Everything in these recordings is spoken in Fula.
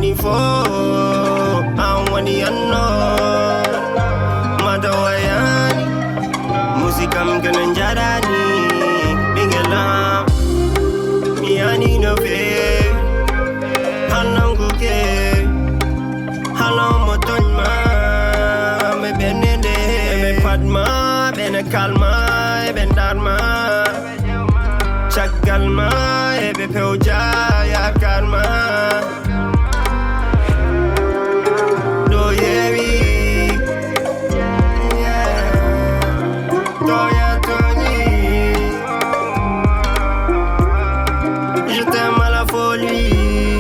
money for, I want the unknown. Madawayani, music I'm gonna jarani. Bingalam, miani no fe. Halam kuke, halam motonma. Me benende, me padma, bene kalma, ben darma. Chakalma, ebe peuja ya karma. Do yewi, toya toni. Je t'aime à la folie.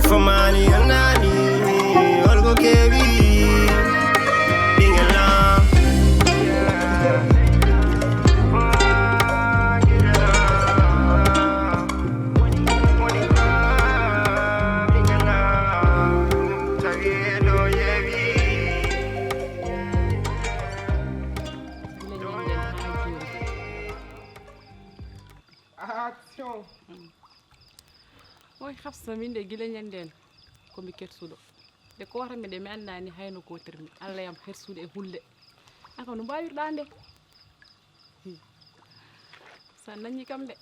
Famani anani, olgo kebi. Hafsa min de gila nyanden ko mi ketsudo de ko wara mi de mi andani hayno ko termi alla yam hersude e hulle aka no bawirda nde sa nani kam de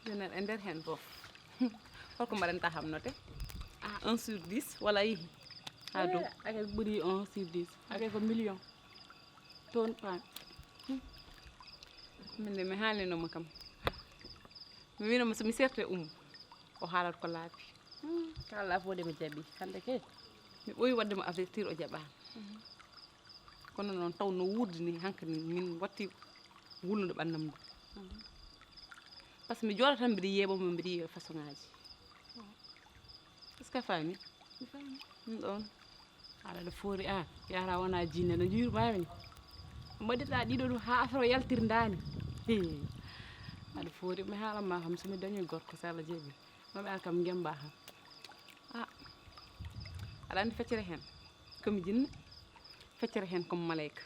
denen e nder hen bo holko mbarenta hamnote 1 sur 10 wala yi ha do aka buri 1 sur 10 aka ko million ton pan min de mi halino mo kam mi wino mo so mi serte o halat ko laabi kala fo de mi jabi hande ke mi boyi wadde mo avertir o jaba kono non taw no wurdini hankani min watti wulnude bandam do parce que mi jora tan bi yebo mo bi façon ngaji est-ce que fami don ala do fori yara wana jinne no jur bawni modita dido do ha afro yaltir ndani ala fori mi hala ma xam sumi dañu gorko sala jebi mami akam gemba ha alani feccere hen comme jinne feccere hen comme malaika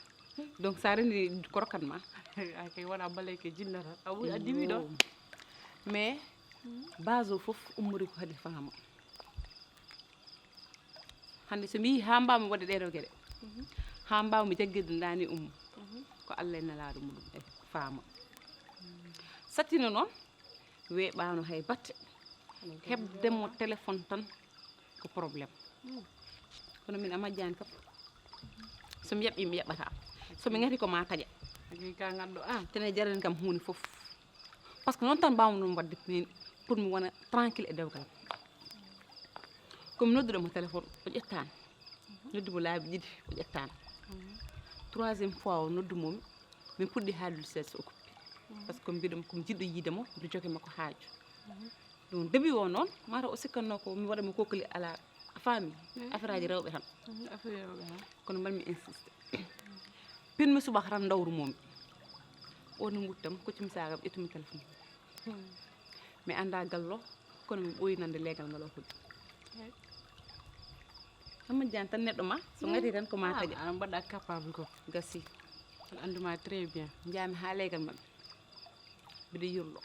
donc ça rendi korokan ma akay wona malaika jinne awu adiwi do mais bazo fof umuri ko hadi fama hande so mi hamba mo wode dedo gede hamba mi jaggide ndani ko Allah en laado mudum e fama satino non weɓano hay batte hebde mo téléphone tan ko problème kono min amajjani kap so mi yabi mi yabata so mi ngati ko ma taja ka ngaddo tene jaren kam huuni fof parce que non tan bawno wadde pour mi wona tranquille e dewgal comme noddude mo téléphone o ƴettani noddu mo laabi didi o ƴettani troisième fois o noddu mom min puddi haaldu ses o kuppi parce que mbidum ko jiddo yidemo du joge mako haaju donc début o non mara o sikkanno ko mi wada mo kokoli ala fami affaire aji rewbe tan affaire rewbe kono mbal mi insiste pin mi subax ran ndawru mom o no nguttam ko ci misagam etumi téléphone mi anda gallo kono mi boyi nande legal ngalo ko sama janta neddo ma so ngati tan ko ma taji am badda capable ko gassi anduma très bien jami ha legal man bidi yurlo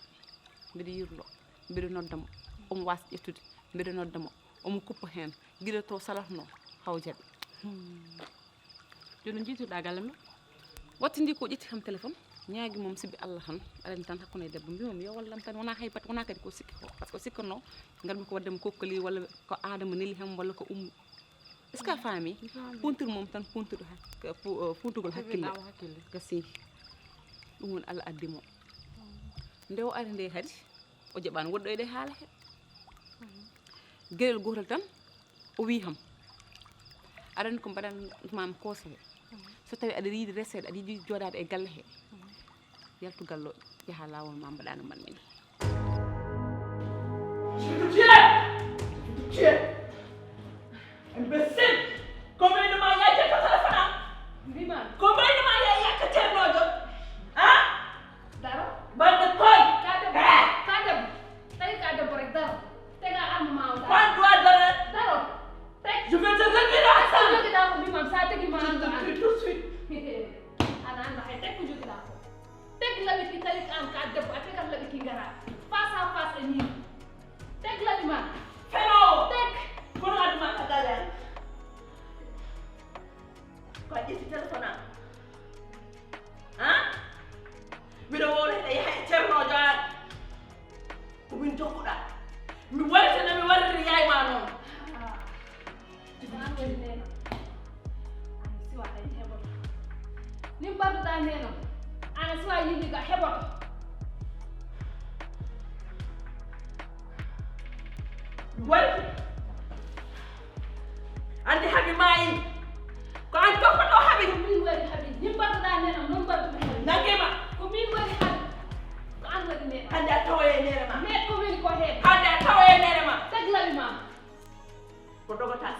mbiɗo noddamo omo was ƴettude mbiɗo noddamo omo kuppa hen guila to salatno haw jaɓi joni jiituɗa galle men wattindi ko ƴetti kam téléphone ñaagi mom sibi Allah tan alani tan hakkude e debbo mbimo yo wallam tan wona hay bat wona kadi ko sikki ko parce que sikkanno ngalmi ko waddemo kokkoli walla ko adama neli hem walla ko est ce que fami puntir mom tan puntudo funtugol hakkille gassi ɗum woni Allah addimo nde o ari nde kadi o jaɓani woɗɗoyde haala he gueɗel gotal tan o wi ham aɗa ko mbaɗan mam conseil so tawi aɗa yiiɗi resede aɗa yiiɗi joɗade e galle he yaltu gallo yaha lawol ma mbaɗano man mini imbécile combien de mal yaay jël téléphone am combien de mal yaay yak cerno jo dara bande koy ka dem rek dara te nga am ma dara ban doit dara je vais te retirer ça jogi da ko bi mam sa tegi ma tout de suite ana anda hay tek ko jogi da ko tek la bi talik am ka dem ate ka la bi ki ngara face à face ni tek la bi ma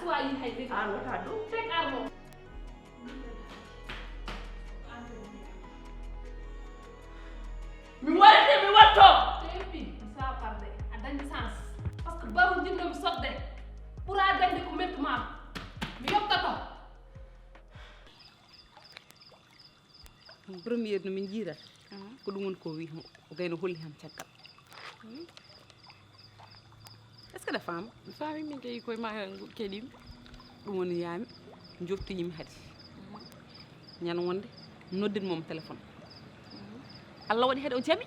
suwa yi hay deg An wata ɗum. tek armo mi warete mi watto tepi sa parde a dañi sens parce que baru jinno mi sodde pour a dañde ko metti ma mi yoptato premier no min jiirat ko ɗum woni ko wi o gayno holli ham caggal est ce que ɗa faama mi faami min tawi koye ma keɗimi ɗum woni yaami joftoyimi hadi ñande wonde noddinmomo téléphone Allah waɗi hade o jaɓi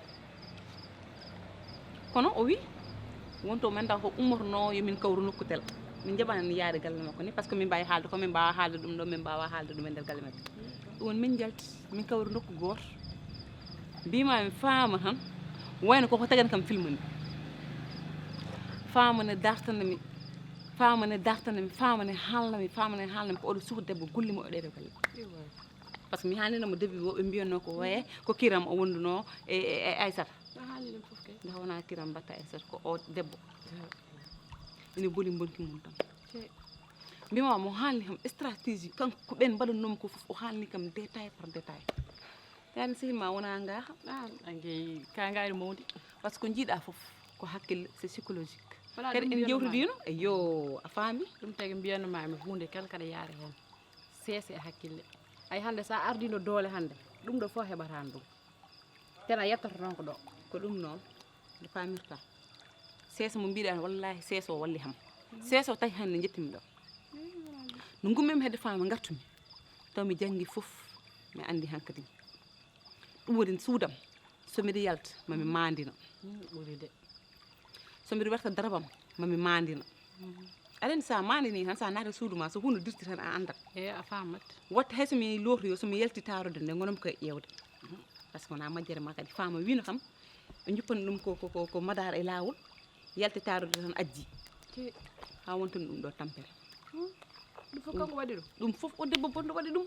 kono o wi wonto men taw ko ummotono yomin kawru nokku tel min jaɓani yaade galle makko ni par ce que min mbawi haalde ko min mbawa haalde ɗum ɗo min mbawa haalde ɗum e nder galle makko ɗum woni min jalti min kawru nokku goto mbimami faama tan wayno koko tagani kam film ni famane dartanami haalnami ko oɗo suka debbo gollimo o ɗeɗo galle par ce que mi haalninamo debbi woɓe mbiyatno ko waye ko kiram o wonduno e Aissata nde wona kiram mbatta Aissata ko o debbo ene boli bonki mum tan mbimama mo haalni kam stratégie kanko ko ɓen mbaɗannomi ko fof o haalni kam détail par détail yani sehilma wona ngaha ange ka ngaari mawdi par ce que jiiɗa fof ko hakkille c'est psychologique kadi en jewtidino eyo a faami ɗum tagi mbiyannomami hunde kala kada yaara hen seese e hakkille ay hande sa ardino doole hande ɗum ɗo fof heɓatani ɗum tena yettoto noon ko ɗo ko ɗum noon nde famirta seeso mo mbiɗa wallahi seeso o walli ham seeso tawi hande jettimi ɗo no gummimi hedde faama gartumi taw mi janggi fof mi andi hankadi ɗum woni suudam somiɗa yalta mami mandina ɓuri de somiɗa werta darabam mami mandina aɗa sa mandini tan sa naata suudu ma so hunde dirti tan a andat a famat watta hay somi lotoyo somi yalti tarude nde gonami koye ƴewde par ce que wona majjere ma kadi faama wino kam ɓe juppani ɗum ko madar e lawol yalti tarude tan ajji ha wontoni ɗum ɗo tampere ɗum fof kanko waɗi ɗum ɗum fof o debbo bonɗo waɗi ɗum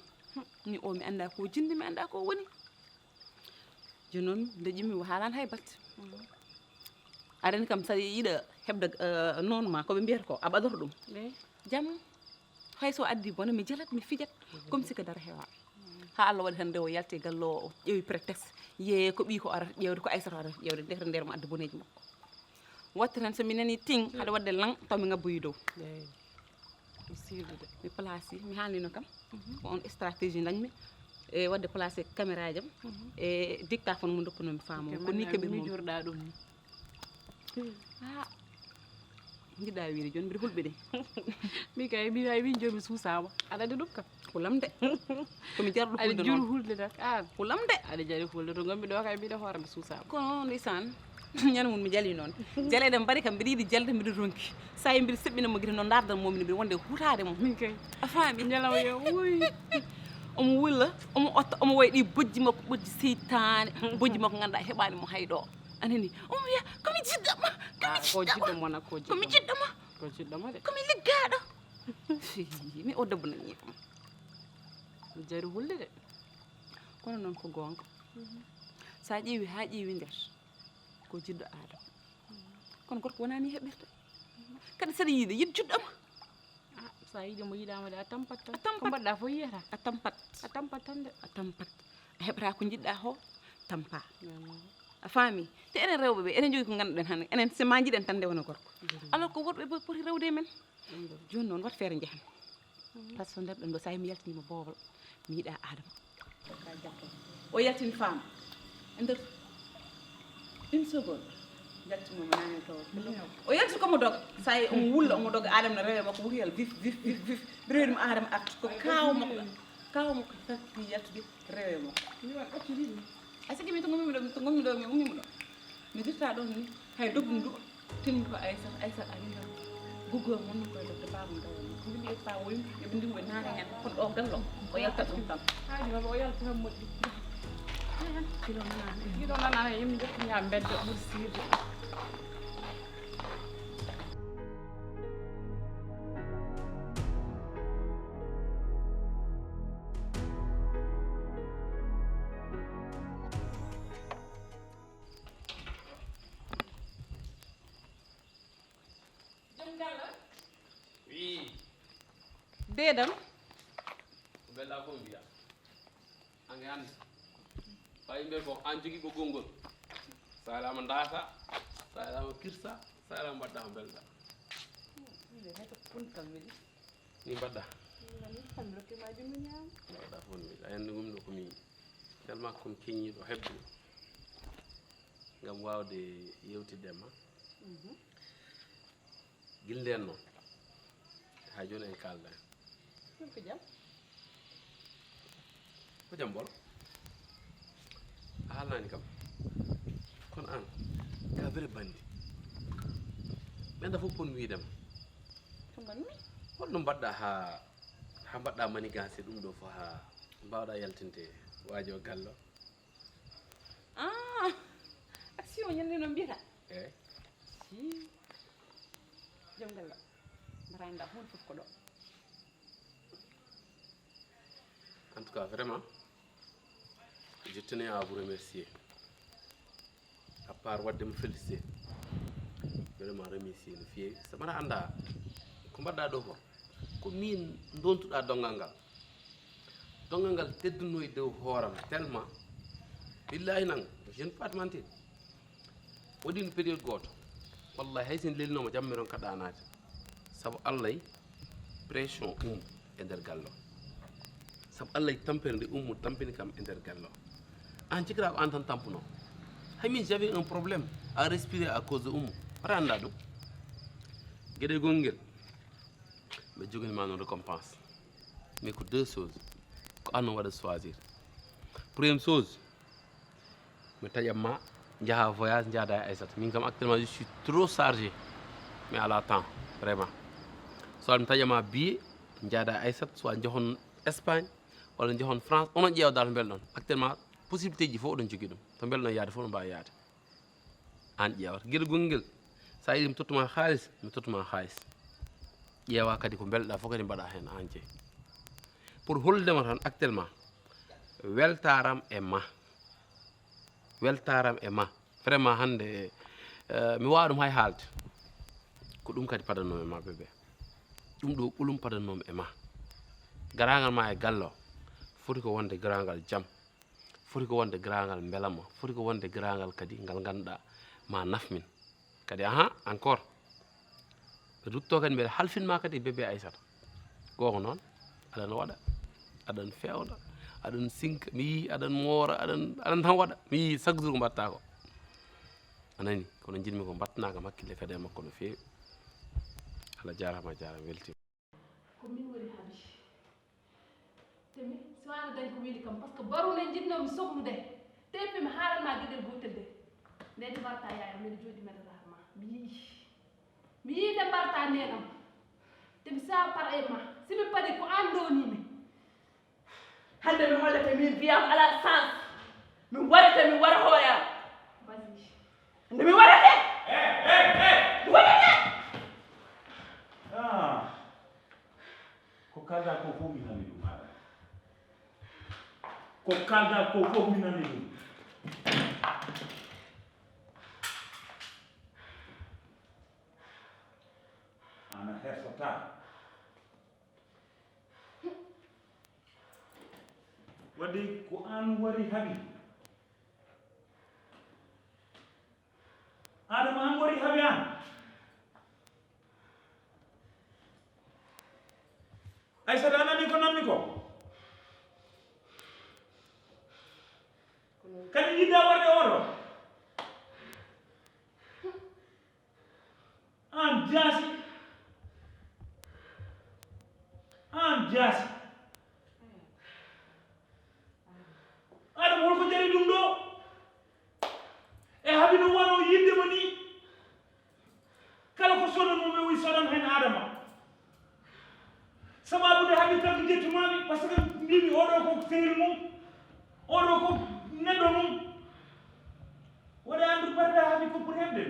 ni o mi anda ko jindi mi anda ko woni joni noon nde ƴimmi o haalani hay batte aɗani kam sa yiiɗa heɓde noon ma koɓe mbiyata ko a ɓadoto ɗum jam hayso addi bone mi jalat mi fijat comme si ko dara heewa ha Allah waɗi tan nde o yalti gallo o ƴeewi prétexte ye ko ɓi ko arata ƴewde ko Aissata arata ƴewde defre nder mo adda boneji makko watta tan somi nani ting haɗa wadde lang taw mi ngabboyi dow mi placé mi haalnino kam ko on stratégie dañmi e wadde placé caméra jam e dictaphone mo dokkunomi faamo ko ni keɓir jurɗa ɗum ni jiɗɗa wiide joni mbiɗa hulɓe de mi kay mi wawi win joni mi suusama aɗa andi ɗum kam hulam de komi jarɗo hulde noon aɗa hulde tak an hulam de aɗa jari hulde to gommi ɗo kay mbiɗa hoore mi suusama kono ndeysan ñande mum mi jali noon jaleɗe mbaɗi kam mbiɗa yiiɗi jalde mbiɗa ronki sa yi mbiɗa seɓɓinamo guite noon dardan momi mbiɗa wonde hutade mo min kay a faami ñalawma yo wuy omo wulla omo otta omo wayi ɗi bojji makko bojji seytane bojji makko ganduɗa heɓani mo hayɗo anani omo wiya komi jiɗɗoma komi jiɗɗoma de komi liggaɗo mi o debbo nani kam mi jari hulde de kono noon ko gonga sa ƴeewi ha ƴeewi nder ko jiɗɗo Adama kono gorko wona ni heɓirta kadi saɗa yiide yiɗ juɗɗoma sa yiide mo yiɗama de a tampat tan ko mbaɗɗa fof yiyata a tampat tan de a tampat a heɓata ko jiɗɗa ho tampa a faami te enen rewɓe ɓe enen jogui ko ganduɗen hande enen sema jiɗen tan nde wona gorko alors que worɓe ɓe poti rewde men joni noon wat feere jeehan par ce que nder ɗon ɗo sa yi mi yaltinima boobal mi yiiɗa Adama o yaltini faama e nder une seconde jaltimomo nani to o yalti komo doga sa yi omo wulla omo doga Adama no rewe makko wuriyal vif rewde mo Adama arta ko kaw makko tati yaltude rewe makko ay sigi mi to gommi ɗo mi ummimo ɗo mi dirta ɗon ni hay dogum du timmi ko Aissata arina goggol mon koye dogde babam dawa ko mbiɗi ƴetta woyim yoɓe ndimo ɓe naane hen kono ɗo gallo o yaltat ɗum tan haji mama o yalta tan moƴƴi kiɗo nanane yimmi jottiña beddo ɓuuri sirde Oui. Dedam. Bella ko mbiya. Ange ande. Fay mbel ko an jogi ko gongol. Salama ndasa, salama kirsa, salama badda belda. Ni hata puntal mi. Ni badda. Ni xam lo ke ma jumi ñam. Badda fon mi ayande gumno ko mi. Tellement comme keñi do hebdu. Ngam wawde yewtidema. Gilden non. Ha joni en kalda. Ko jam. Ko jam bol. Haalani kam. Kon an ka bere bandi. Men dafa pon wiidem. Ko man mi. Holno badda ha badda manigance dum do fo ha bawda yaltinte wajo gallo. Ah. Action ñande no mbiyata. Si. Jom galla. Maranda hon fof ko do. En tout cas, vraiment, je tenais à vous remercier. À part de me féliciter, vraiment remercier le fier. Ça m'a anda, comme ça d'abord, comme min dontu da dongangal. Dongangal teddu noy de horam tellement. Billahi nang, je ne peux pas te mentir. Wodi une période goto. Wallahi hay sin lelno ma jammiron kadanati. Sabu Allah pression e der gallo. Sab Allah tampere tampini kam ender gallo an cikra ko antan tampuno hami j'avais un problème à respirer à cause de randa do gede gongel be jogani ma non récompense mais que deux choses ko anno wada choisir première chose me tayamma jaha voyage njada aissat min kam actuellement je suis trop chargé mais à la temps vraiment soit me tayamma billet njada aissat soit joxon Espagne wala joxon France on jeew dal mbel non actuellement possibilité ji fo don jogi dum to mbel non yaade fo no ba yaade an jeewat gel gongel sa yidim totuma xaliss mi totuma xaliss jeewa kadi ko belda fo kadi bada hen anje pour holde ma tan actuellement weltaram e ma vraiment hande mi waadum hay halde ko dum kadi padano e ma bebe dum do bulum padano e ma garangal ma e gallo foti ko wonde garangal jam foti ko wonde garangal belama foti ko wonde garangal kadi ngal ganda ma nafmin kadi encore rutto kan be halfin ma kadi bebe aissata goko non adan wada adan fewda adan sink mi adan mora adan tan wada mi chaque jour batta ko anani kono jinmi ko batna ka makkille kadi makko no feewi ala jarama welti ko min woni habi temi so wana dañ ko wiili kam parce que baru ne jinnomi sohlude teppe mi haalanma gueɗel gotel de ndede mbarta yaaya mbiɗa jooɗi mbeɗa rahma mi yii de mbarta nenam temi sa par e ma simi paɗi ko an donimi hande mi hollete min biyam ala sens min warete min wara hooyam basi hande mi warete mi warete ko kalda ko fof mi nani ɗum haɗa ko kalda ko fof mi nani ɗum ana hersota waɗi ko an wari haɓi adama an wari haɓi an Aissata anani ko namni ko kadi yidda warde oɗo an jaasi aɗa holko jari ɗum ɗo e haɓi ɗum wano yiddema ni kala ko sodan mum ɓe wi sodan hen adama sababude haɓi tan ko jettumami par ce que mbimi oɗo ko sehil mum oɗo ko neɗɗo mum waɗa andu barda haɓi ko pour hebde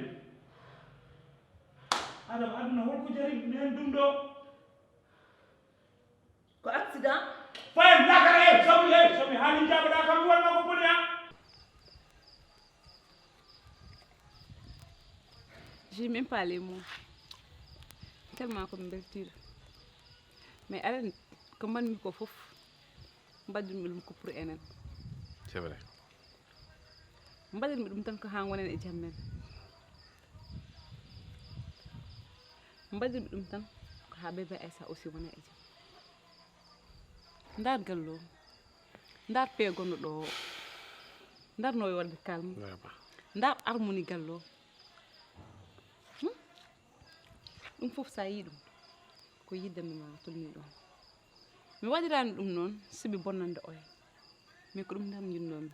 adama aduna holko jari hen ɗum ɗo ko accident fayam dakara somi haali jaɓaɗa kam mi wanma ko boni ha J'ai même pas les mots. Tellement comme ouverture. mais aɗa ko mbanmi ko fof mbaɗirmi ɗum ko pour enen c'est vrai mbaɗirmi ɗum tan ko ha gonen e jam men mbaɗirmi ɗum tan ko ha bébé Aïssa aussi wona e jam ndar gallo ndar peegonno ɗo o ndar no wadde calme ndar harmonie gallo ɗum fof sa yi ɗum ko yiddami ma tolni ɗon mi waɗirani ɗum noon sibi bonnande oya mais ko ɗum tan jinnomi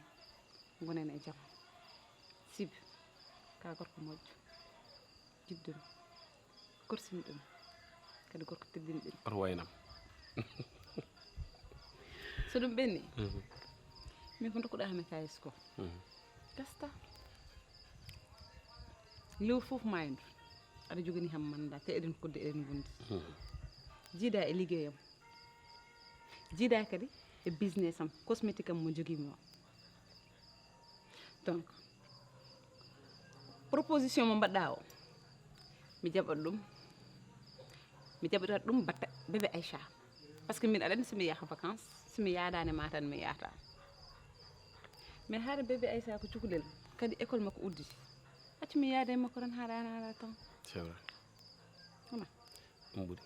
gonen e jam sibi ka gorko moƴƴo jiddumi korsini ɗum kadi gorko teddini ɗum oto waynam so ɗum ɓenni min ko dokkuɗami kayis ko gasta lew fof maydu aɗa jogani ham manda te eɗen kodde eɗen gondi jiida e liggéeyam jiida kadi e business am cosmétique am mo jogimi o donc proposition mo mbaɗɗa o mi jaɓat ɗum mi jaɓirat ɗum batta bébé Aïcha par ce que min aɗa andi somi yaha vacance somi yaadani ma tan mi yahata mais haade bébé Aïssa ko cukalel kadi école makko uddi accu mi yaade makko tan haɗa tan c'est vrai hona ɗum ɓuuri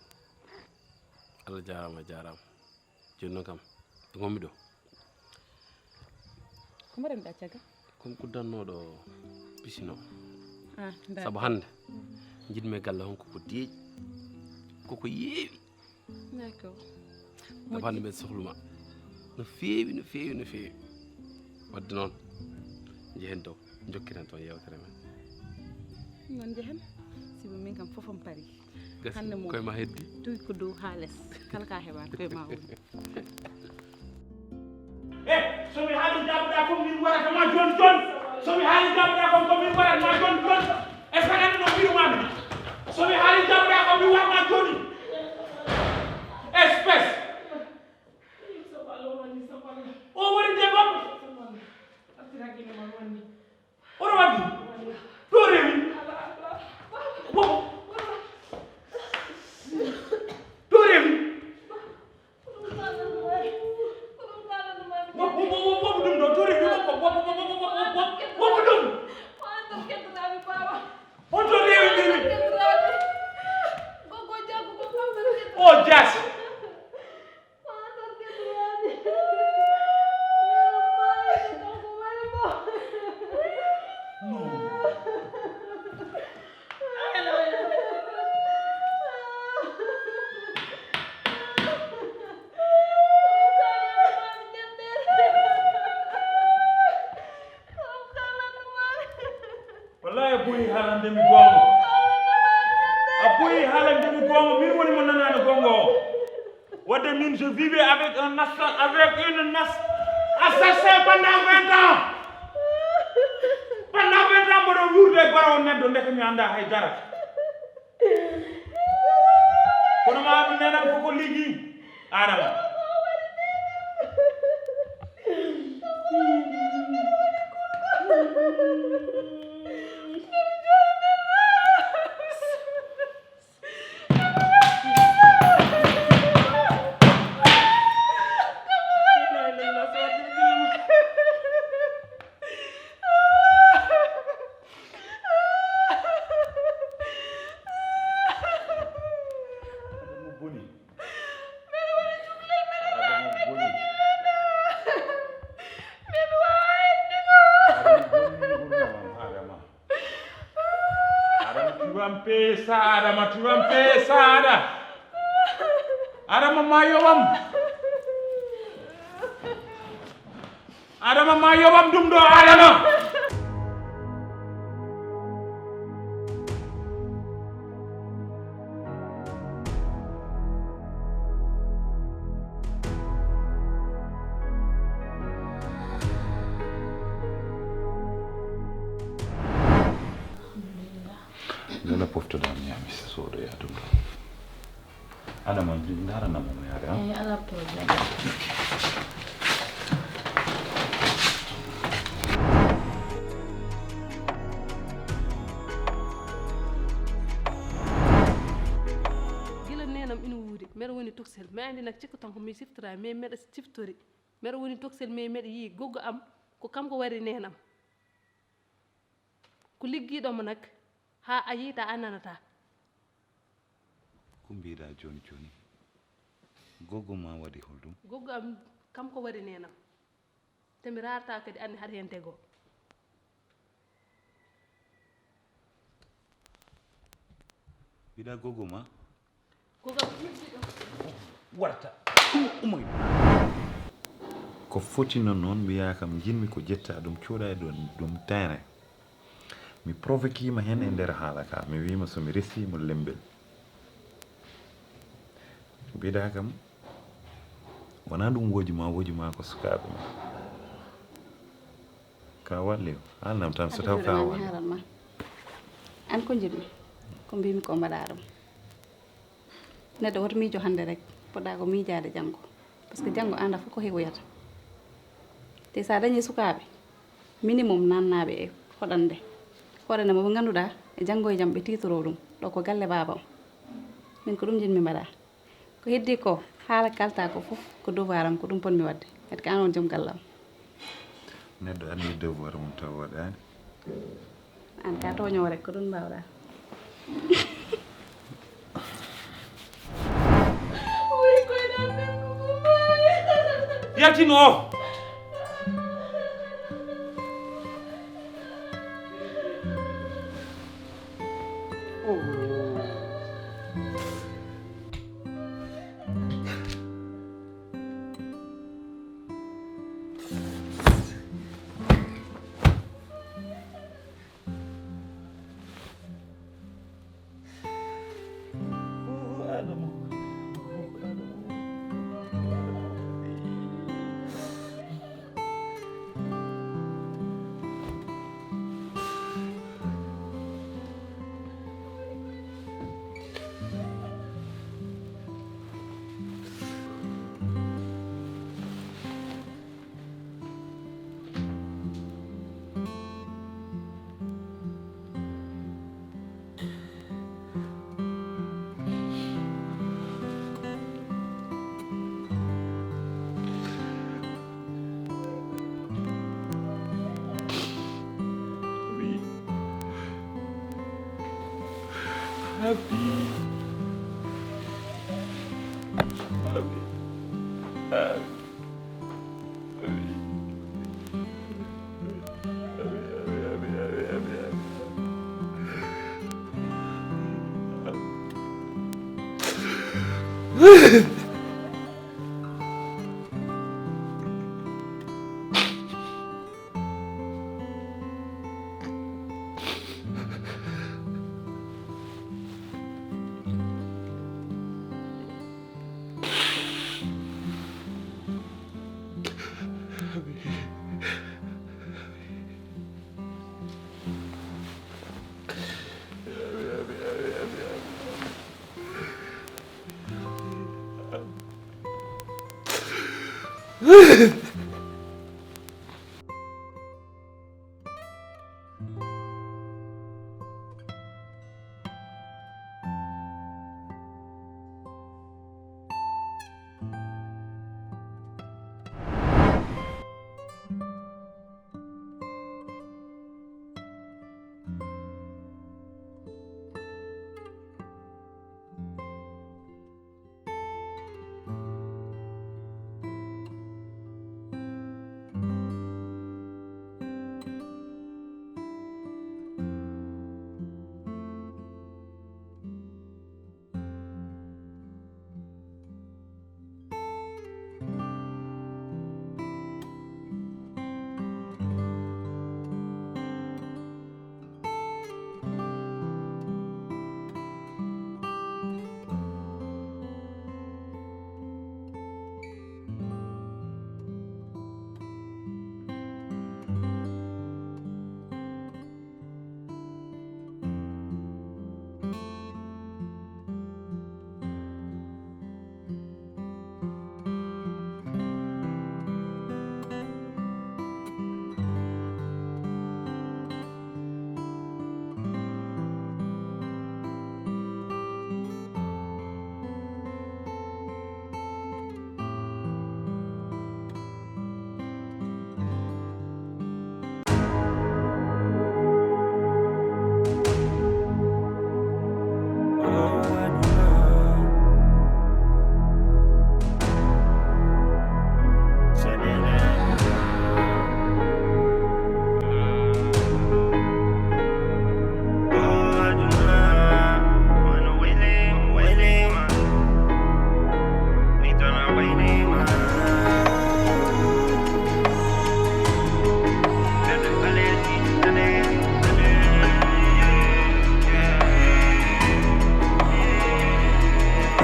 Allah jarama jarama joni noon kam ɗo gonmi ɗo ko mbaɗanɗa caggal komi uddannoɗo piscine o ah saabu hande jiɗmi e galle hon koko deeƴi koko yeewi d'accord saabu hande mbeɗa sohluma no feewi no feewi no feewi wadde noon jehen dow jokkiren toon yewtere men non jehen sibo min kam fofam pari gasi hande mo koye ma heddi tuy ko dow ha less kala ka heɓata koye ma woni somi haali jaɓuɗa ko min warata ma joni joni somi haali jaɓuɗa ko min warata ma joni joni e fenande no mbirumami somi haali jaɓuɗa ko min warma joni espèce o woni debam oɗo waddi ɗo rewi ɗo rewi woɓɓo ɗum ɗo to rewi woɓɓo ɗum on to rewi rewi o jasi wallahi a ɓooyi haalandemi gonga a ɓooyi haalandemi gonga min woni mo nanano gonga o wadde min je vivais avec un assassin pendant 20 ans pendant 20 ans mboɗo wurde e goro o neɗɗo ndeke mi anda hay darata kono ma nenan koko liggi adama Adama, tu vas me payer ça, Adama ma yobam dum do Adama. Nana pofto da mi ami so do ya dum. Adama ndara na mo ya ga. ala problem. gila nenam ina wuude mbeɗa woni toksel mi andi nak cikka tan ko mi siftora mais mbeɗa siftori mbeɗa woni toksel mais mbeɗa yii goggo am ko kanko wari nenam ko liggiɗomo nak ha a yiita a nanata ko mbiɗa joni joni goggo ma waɗi holɗum goggo am kanko wari nenam te mi rarata kadi andi har hen tego mbiɗa goggo ma goggo am liggiɗo warta umoy ko fotino noon mbiya kam jinmi ko jetta ɗum coɗa e ɗum terrain mi provoquima hen e nder haala ka mi wima somi resimo lembel mbiɗa kam wona ɗum woji ma ko sukaɓe ma ka walli haalnam tan so taw ka walli haranma an ko jiɗmi ko mbimi ko mbaɗa ɗum neɗɗo woto miijo hannde rek poɗɗa ko miijade janngo par ce que janngo anda fof ko hewoyata te sa dañi sukaɓe minimum nannaɓe e hoɗande hoɗande mo ɓe ngannduɗa e janngo e jaam ɓe titoro ɗum ɗo ko galle babam min ko ɗum jinmi mbaɗa ko heddi ko haala kalta ko fof ko devoir am ko ɗum ponmi wadde kadi ko an on joom gallam neɗɗo andi devoir mum taw waɗani an ka toño rek ko ɗum mbawɗa yaltino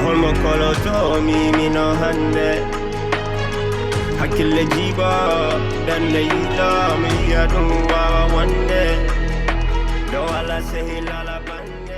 Holmo kolo to mi no hande hakkille jiba dande yila mi ya dum wawa wande do ala sehila la bande